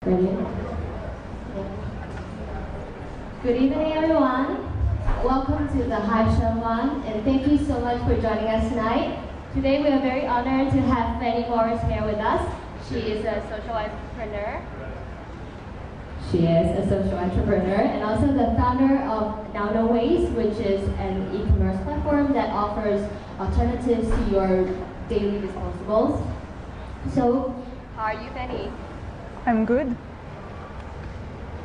Brilliant. Good evening, everyone. Welcome to the Hive Show 1, and thank you so much for joining us tonight. Today we are very honored to have Fanny Moritz here with us. She is a social entrepreneur. And also the founder of Now No Waste, which is an e-commerce platform that offers alternatives to your daily disposables. So, how are you, Fanny? I'm good.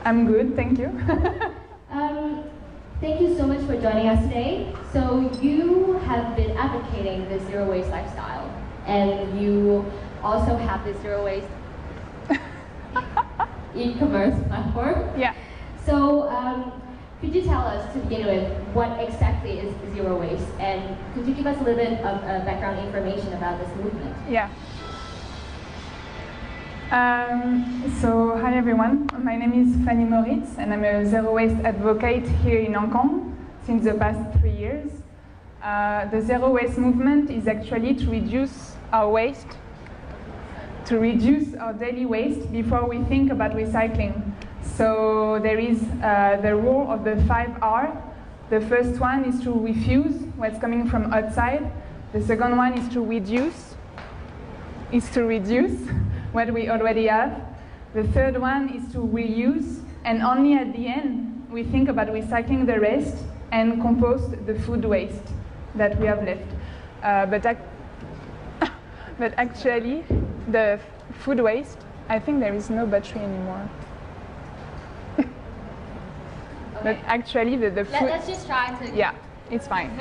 Thank you. Thank you so much for joining us today. So you have been advocating the zero waste lifestyle, and you also have the zero waste e-commerce platform. Yeah. So could you tell us, to begin with, what exactly is zero waste, and could you give us a little bit of background information about this movement? Yeah. So hi everyone, my name is Fanny Moritz and I'm a zero waste advocate here in Hong Kong since the past 3 years. The zero waste movement is actually to reduce our waste, to reduce our daily waste before we think about recycling. So there is the rule of the 5R. The first one is to refuse what's coming from outside. The second one is to reduce what we already have. The third one is to reuse, and only at the end we think about recycling the rest and compost the food waste that we have left. But actually, the food waste, I think there is no battery anymore. Okay. But actually, the food... Let's just try to... Yeah, it's fine.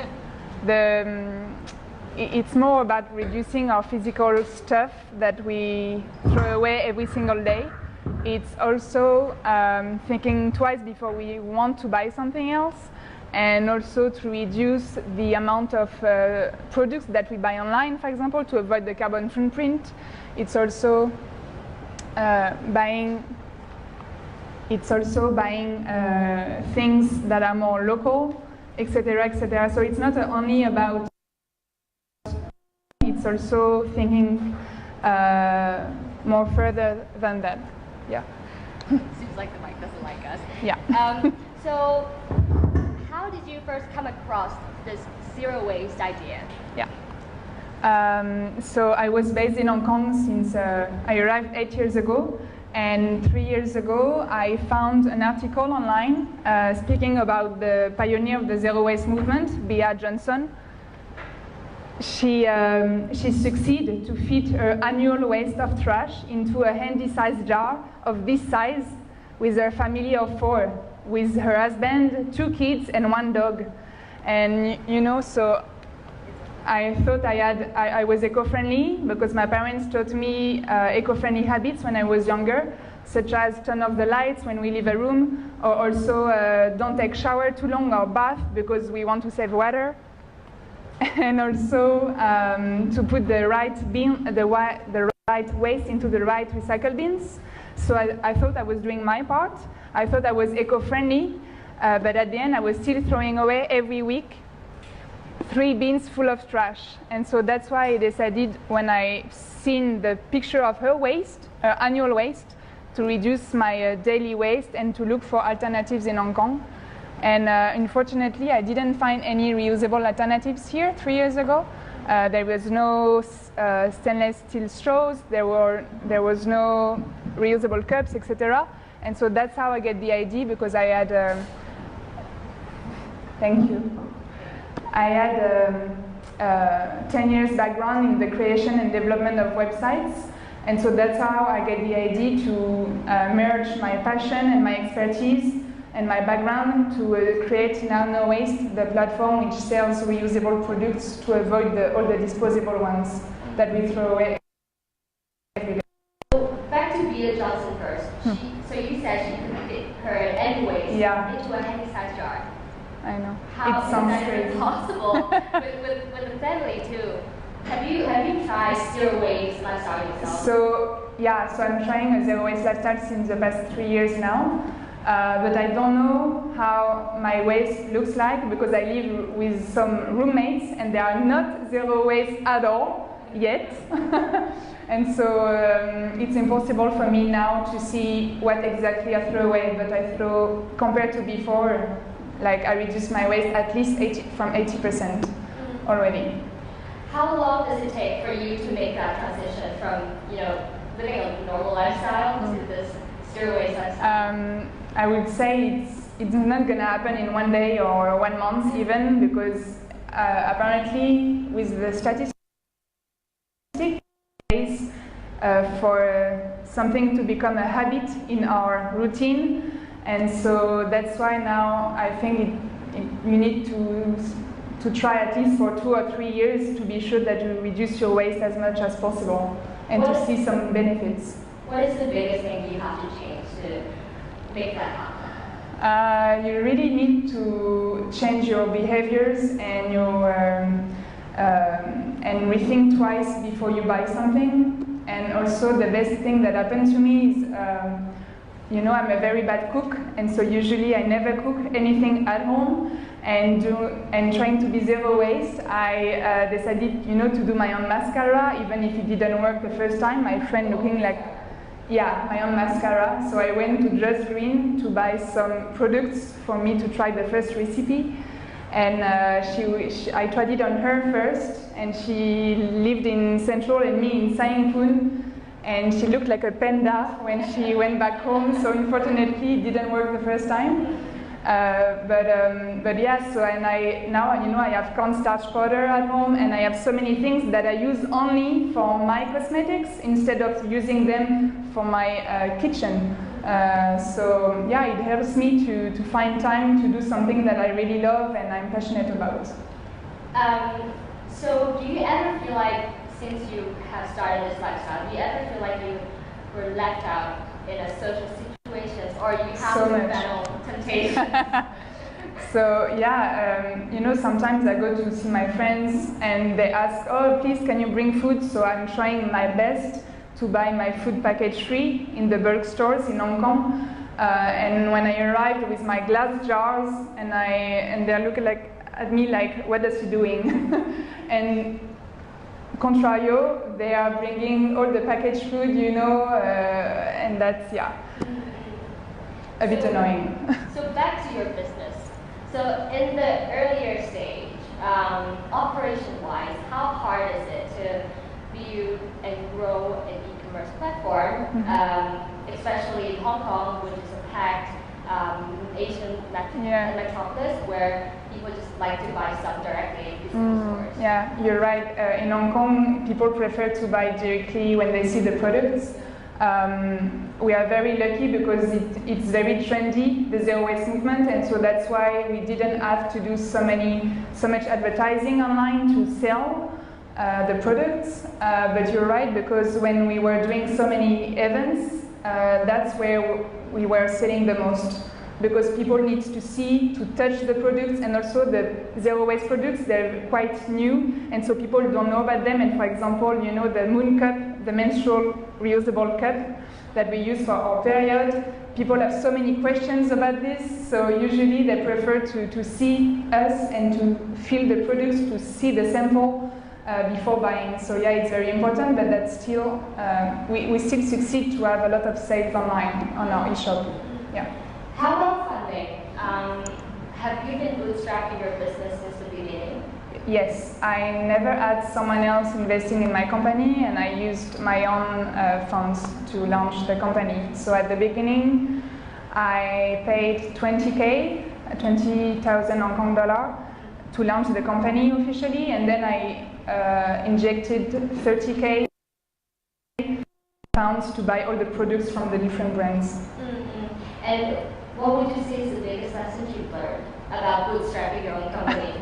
It's more about reducing our physical stuff that we throw away every single day. It's also thinking twice before we want to buy something else, and also to reduce the amount of products that we buy online, for example, to avoid the carbon footprint. It's also buying things that are more local, etc., etc. So it's not only about, it's also thinking more further than that. Yeah. Seems like the mic doesn't like us. Yeah. So how did you first come across this zero waste idea? Yeah. So I was based in Hong Kong since I arrived 8 years ago, and 3 years ago I found an article online speaking about the pioneer of the zero waste movement, Bea Johnson. She succeeded to fit her annual waste of trash into a handy-sized jar of this size with her family of 4, with her husband, 2 kids, and 1 dog. And you know, so I thought I was eco-friendly because my parents taught me eco-friendly habits when I was younger, such as turn off the lights when we leave a room, or also don't take shower too long or bath because we want to save water. And also to put the right waste into the right recycle bins. So I thought I was doing my part. I thought I was eco-friendly, but at the end I was still throwing away every week 3 bins full of trash. And so that's why I decided, when I seen the picture of her waste, her annual waste, to reduce my daily waste and to look for alternatives in Hong Kong. And unfortunately, I didn't find any reusable alternatives here 3 years ago. There was no stainless steel straws, there was no reusable cups, etc. And so that's how I get the idea, because I had, thank you. I had 10 years background in the creation and development of websites. And so that's how I get the idea to merge my passion and my expertise and my background to create Now No Waste, the platform which sells reusable products to avoid all the disposable ones that we throw away every day. So back to Bea Johnson first. So you said she could fit her end waste into a handy-sized jar. I know. How it sounds is that crazy. even possible with the family too? Have you tried zero waste lifestyle yourself? So I'm trying a zero waste lifestyle since the past 3 years now. But I don't know how my waste looks like, because I live with some roommates and they are not zero waste at all. yet. And so it's impossible for me now to see what exactly I throw away, but I throw, compared to before, like I reduce my waste at least from 80% already. How long does it take for you to make that transition from, living a normal lifestyle to this zero waste lifestyle? I would say it's not going to happen in 1 day or 1 month even, because apparently with the statistics, for something to become a habit in our routine, and so that's why now I think you need to try at least for 2 or 3 years to be sure that you reduce your waste as much as possible and to see some benefits. What is the biggest thing you have to change to make that happen? You really need to change your behaviors and and rethink twice before you buy something. And also the best thing that happened to me is, I'm a very bad cook, and so usually I never cook anything at home. And trying to be zero waste, I decided, to do my own mascara, even if it didn't work the first time. My friend looking like, yeah, my own mascara. So I went to Just Green to buy some products for me to try the first recipe. And I tried it on her first, and she lived in Central and me in Saigon, and she looked like a panda when she went back home. So unfortunately, it didn't work the first time. But yeah, so and now I have cornstarch powder at home, and I have so many things that I use only for my cosmetics instead of using them for my kitchen. So yeah, it helps me to find time to do something that I really love and I'm passionate about. So do you ever feel like, since you have started this lifestyle, do you ever feel like you were left out in a social situations, or you have so to much battle temptation? So yeah, sometimes I go to see my friends and they ask, oh, please, can you bring food? So I'm trying my best to buy my food package free in the bulk stores in Hong Kong. And when I arrived with my glass jars, and they're looking at me like, what is he doing? And contrario, they are bringing all the packaged food, and that's, yeah, a bit annoying. So back to your business. So in the earlier stage, operation-wise, how hard is it to build and grow an e-commerce platform, especially in Hong Kong, which is a packed Asian metropolis where people just like to buy stuff directly in physical stores? Yeah, you're right. In Hong Kong, people prefer to buy directly when they see the products. We are very lucky because it's very trendy, the zero waste movement, and so that's why we didn't have to do so much advertising online to sell the products. But you're right, because when we were doing so many events, that's where we were selling the most, because people need to see, to touch the products, and also the zero waste products, they're quite new, and so people don't know about them. And for example, the Moon Cup, the menstrual reusable cup that we use for our period, people have so many questions about this, so usually they prefer to see us and to feel the products, to see the sample before buying. So yeah, it's very important, but that's still, we still succeed to have a lot of sales online on our e-shop. Yeah. How about funding? Have you been bootstrapping your business since the beginning? Yes, I never had someone else investing in my company, and I used my own funds to launch the company. So at the beginning, I paid 20,000 Hong Kong dollar to launch the company officially, and then I injected 30,000 pounds to buy all the products from the different brands. And what would you say is the biggest lesson you've learned about bootstrapping your own company?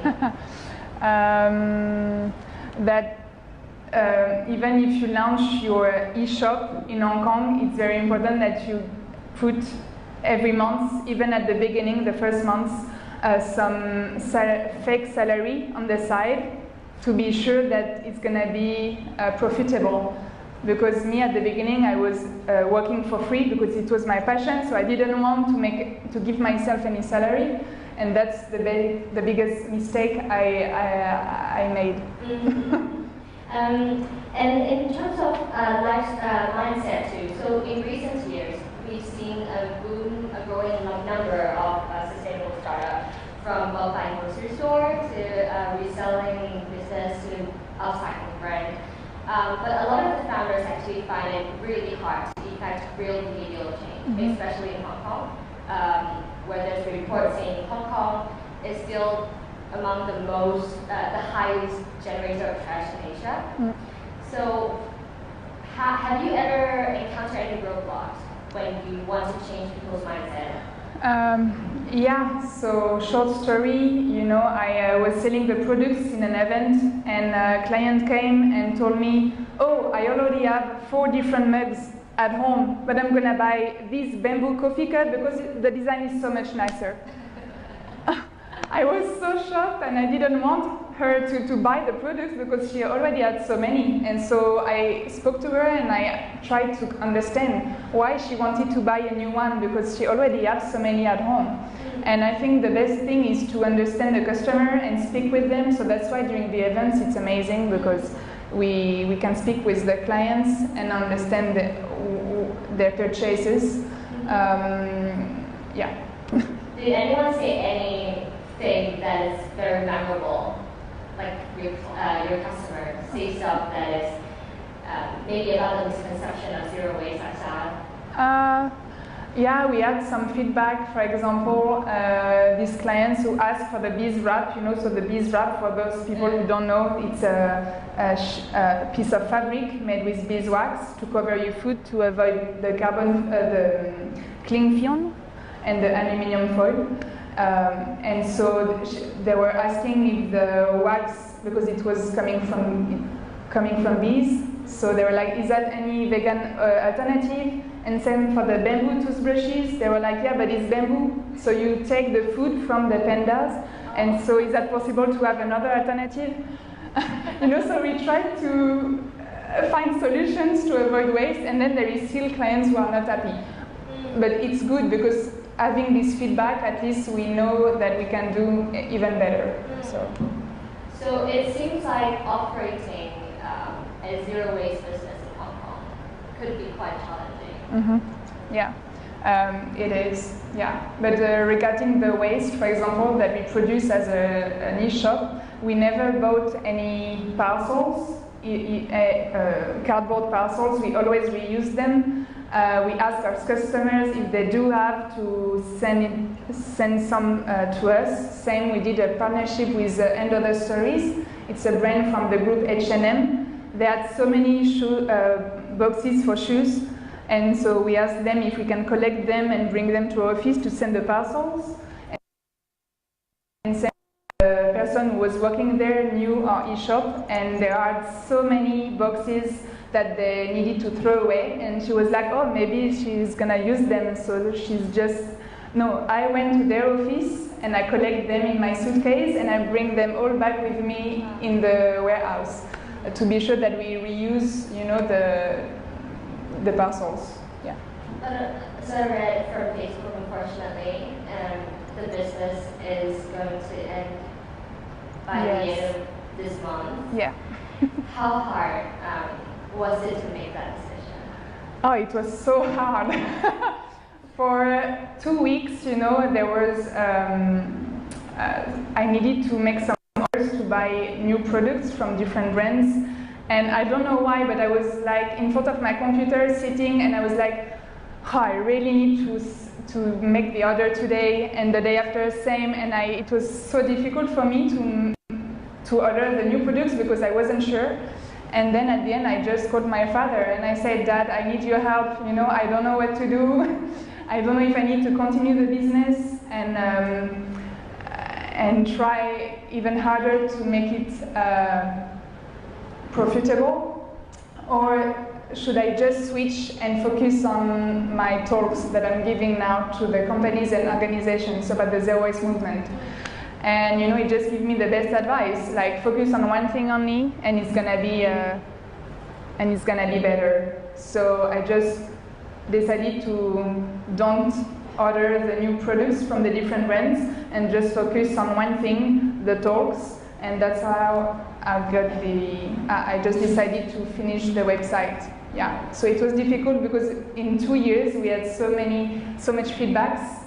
That even if you launch your e-shop in Hong Kong, it's very important that you put every month, even at the beginning, the first months, some fake salary on the side to be sure that it's going to be profitable. Because me at the beginning, I was working for free because it was my passion, so I didn't want to give myself any salary, and that's the biggest mistake I made. And in terms of mindset too, so in recent years, we've seen a boom, a growing number of sustainable startups, from well-buying grocery store to reselling business to upcycling brand. But a lot of the founders actually find it really hard to effect real behavioral change, especially in Hong Kong, where there's reports saying Hong Kong is still among the highest generator of trash in Asia. So have you ever encountered any roadblocks when you want to change people's mindset? Yeah, so short story, I was selling the products in an event, and a client came and told me, oh, I already have 4 different mugs at home, but I'm gonna buy this bamboo coffee cup because the design is so much nicer. I was so shocked, and I didn't want her to buy the products because she already had so many. And so I spoke to her and I tried to understand why she wanted to buy a new one, because she already had so many at home. And I think the best thing is to understand the customer and speak with them. So that's why during the events it's amazing, because we can speak with the clients and understand their purchases. Yeah. Did anyone say anything that is very memorable? Like your customer say stuff that is maybe about the misconception of zero waste outside? Yeah, we had some feedback. For example, these clients who asked for the bees wrap, so the bees wrap, for those people who don't know, it's a piece of fabric made with beeswax to cover your food to avoid the cling film and the aluminium foil. And so they were asking if the wax, because it was coming from bees, so they were like, is that any vegan alternative? And same for the bamboo toothbrushes, they were like, yeah, but it's bamboo, so you take the food from the pandas, and so is that possible to have another alternative? So we tried to find solutions to avoid waste, and then there is still clients who are not happy. But it's good, because having this feedback, at least we know that we can do even better. So it seems like operating a zero waste business in Hong Kong could be quite challenging. Yeah, it is. Yeah, but regarding the waste, for example, that we produce as an e-shop, we never bought any parcels, cardboard parcels. We always reuse them. We ask our customers if they do have to send some to us. Same, we did a partnership with And Other Stories. It's a brand from the group H&M. They had so many boxes for shoes, and so we asked them if we can collect them and bring them to our office to send the parcels. And the person who was working there knew our e-shop, and there are so many boxes that they needed to throw away, and she was like, oh, maybe she's gonna use them, so she's just, no, I went to their office and I collect them in my suitcase and I bring them all back with me in the warehouse to be sure that we reuse, the parcels. Yeah. So I read from Facebook, unfortunately, the business is going to end by the end of this month. Yeah. How hard was it to make that decision? Oh, it was so hard. For 2 weeks, there was, I needed to make some orders to buy new products from different brands. And I don't know why, but I was like in front of my computer sitting, and I was like, oh, I really need to make the order today, and the day after same, and it was so difficult for me to order the new products because I wasn't sure. And then at the end, I just called my father and I said, Dad, I need your help. I don't know what to do. I don't know if I need to continue the business and try even harder to make it profitable, or should I just switch and focus on my talks that I'm giving now to the companies and organizations about the zero waste movement? And it just gave me the best advice, like focus on one thing only, and it's gonna be better. So I just decided to don't order the new products from the different brands and just focus on one thing, the talks, and that's how I just decided to finish the website. Yeah, so it was difficult because in 2 years we had so much feedbacks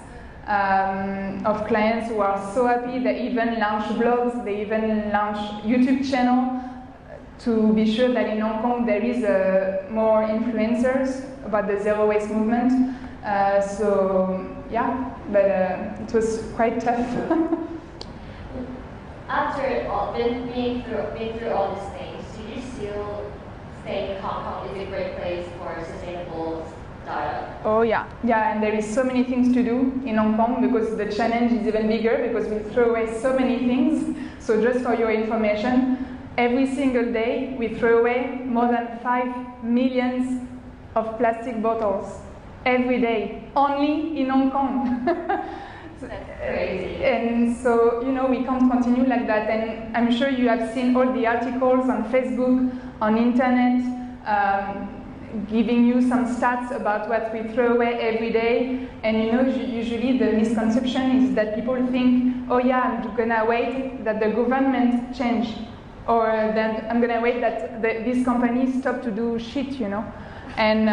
of clients who are so happy. They even launched blogs, they even launched YouTube channel to be sure that in Hong Kong there is more influencers about the zero waste movement. So yeah, but it was quite tough. After all, being through all these things, do you still think Hong Kong is a great place for sustainable startup? Oh yeah, and there is so many things to do in Hong Kong because the challenge is even bigger because we throw away so many things. So just for your information, every single day we throw away more than 5 million of plastic bottles every day, only in Hong Kong. That's crazy. And so, you know, we can't continue like that. And I'm sure you have seen all the articles on Facebook, on internet, giving you some stats about what we throw away every day. And you know, usually the misconception is that people think, oh yeah, I'm gonna wait that the government change, or that I'm gonna wait that this company stop to do shit, you know. And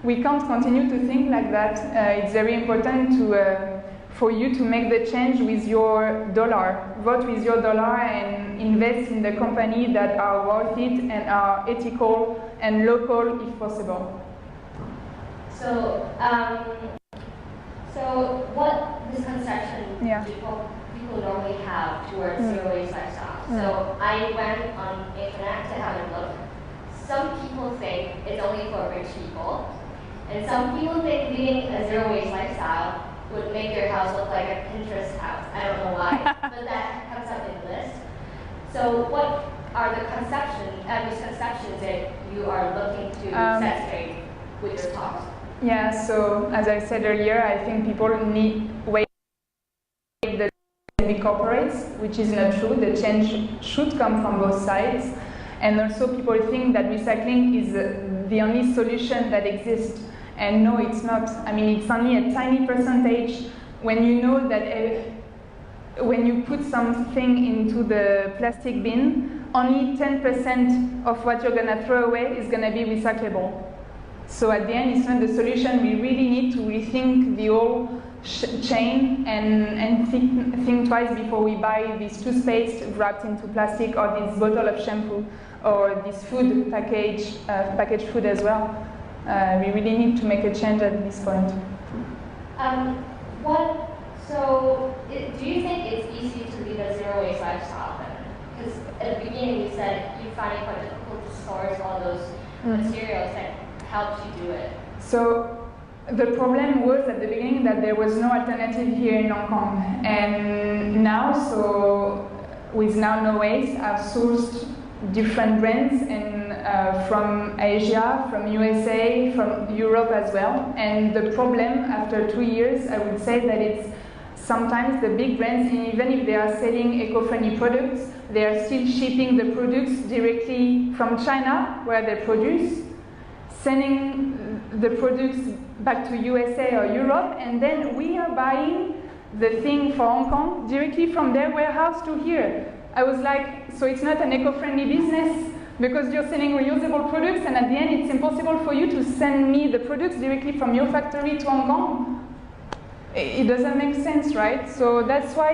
we can't continue to think like that. It's very important for you to make the change with your dollar. Vote with your dollar and invest in the company that are worth it and are ethical and local if possible. So, what misconception people normally have towards zero waste lifestyle? So I went on internet to have a look. Some people think it's only for rich people, and some people think leading a zero waste lifestyle would make your house look like a Pinterest house. I don't know why, but that comes up in the list. So what are the misconceptions that you are looking to set straight with your talks? Yeah, so as I said earlier, I think people need wait the big corporates, which is not true. The change should come from both sides. And also people think that recycling is the only solution that exists. And no, it's not. I mean, it's only a tiny percentage. When you know that when you put something into the plastic bin, only 10% of what you're gonna throw away is gonna be recyclable. So at the end, it's not the solution. We really need to rethink the whole chain and think twice before we buy this toothpaste wrapped into plastic, or this bottle of shampoo, or this food packaged food as well. We really need to make a change at this point. Do you think it's easy to lead a zero waste lifestyle then? Because at the beginning you said you find it quite difficult to source all those materials that helped you do it. So the problem was at the beginning that there was no alternative here in Hong Kong. And now, so with Now No Waste, I've sourced different brands and from Asia, from USA, from Europe as well. And the problem after 2 years, I would say that it's sometimes the big brands, even if they are selling eco-friendly products, they are still shipping the products directly from China, where they produce, sending the products back to USA or Europe, and then we are buying the thing for Hong Kong directly from their warehouse to here. I was like, so it's not an eco-friendly business because you're selling reusable products, and at the end it's impossible for you to send me the products directly from your factory to Hong Kong. It doesn't make sense, right? So that's why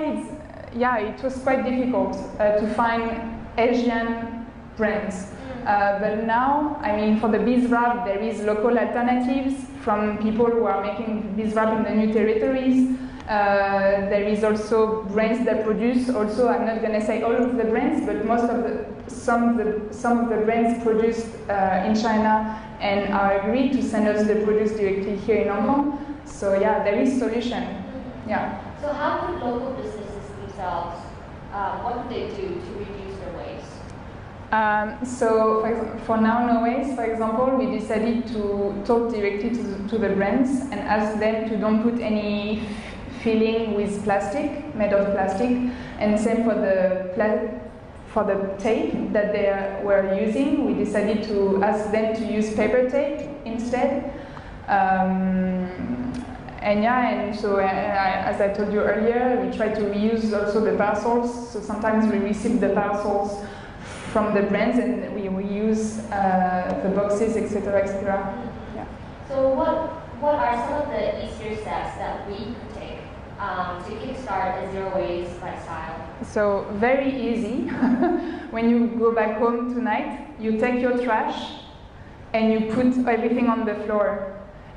it was quite difficult to find Asian brands. But now, I mean, for the bees wrap, there is local alternatives from people who are making bees wrap in the new territories. There is also brands that produce. Also, I'm not going to say all of the brands, but some of the brands produced in China and are agreed to send us the products directly here in Hong Kong. So yeah, there is solution. Yeah. So how could local businesses themselves, what do they do to reduce their waste? So for Now No Waste, for example, we decided to talk directly to the brands and ask them to don't put any filling with plastic, made of plastic, and same for the tape that they were using. We decided to ask them to use paper tape instead. And yeah, and so as I told you earlier, we try to reuse also the parcels. So sometimes we receive the parcels from the brands and we use the boxes, etc., etc. Yeah. So what are some of the easier steps that we could take to kickstart a zero waste lifestyle? So very easy. When you go back home tonight, you take your trash and you put everything on the floor.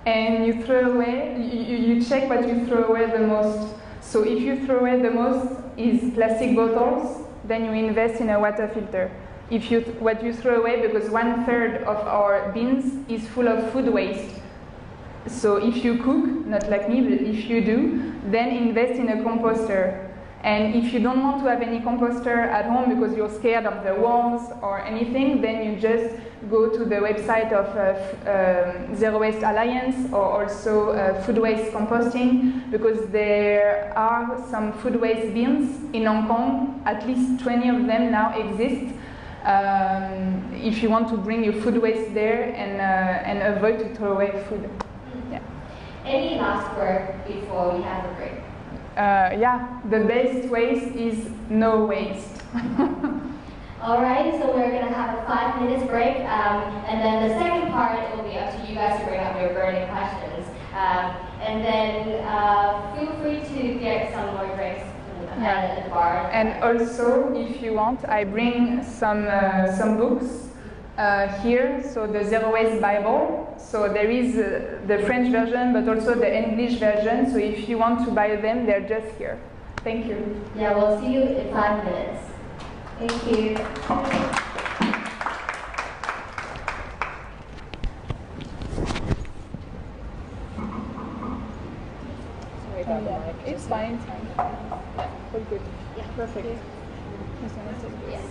And you throw away, you check what you throw away the most. So if you throw away the most is plastic bottles, then you invest in a water filter. What you throw away, because 1/3 of our bins is full of food waste. So if you cook, not like me, but if you do, then invest in a composter. And if you don't want to have any composter at home because you're scared of the worms or anything, then you just go to the website of Zero Waste Alliance or also food waste composting, because there are some food waste bins in Hong Kong. At least 20 of them now exist. If you want to bring your food waste there and avoid to throw away food. Yeah. Any last word before we have a break? Yeah, the best waste is no waste. Alright, so we're going to have a 5 minutes break, and then the second part, it will be up to you guys to bring up your burning questions. And then feel free to get some more drinks at the bar. And also, if you want, I bring some books here, so the Zero Waste Bible. So there is the French version, but also the English version. So if you want to buy them, they're just here. Thank you. Yeah, we'll see you in 5 minutes. Thank you. Sorry about the mic. It's fine. Yeah, all good. Yeah. Perfect. Yes.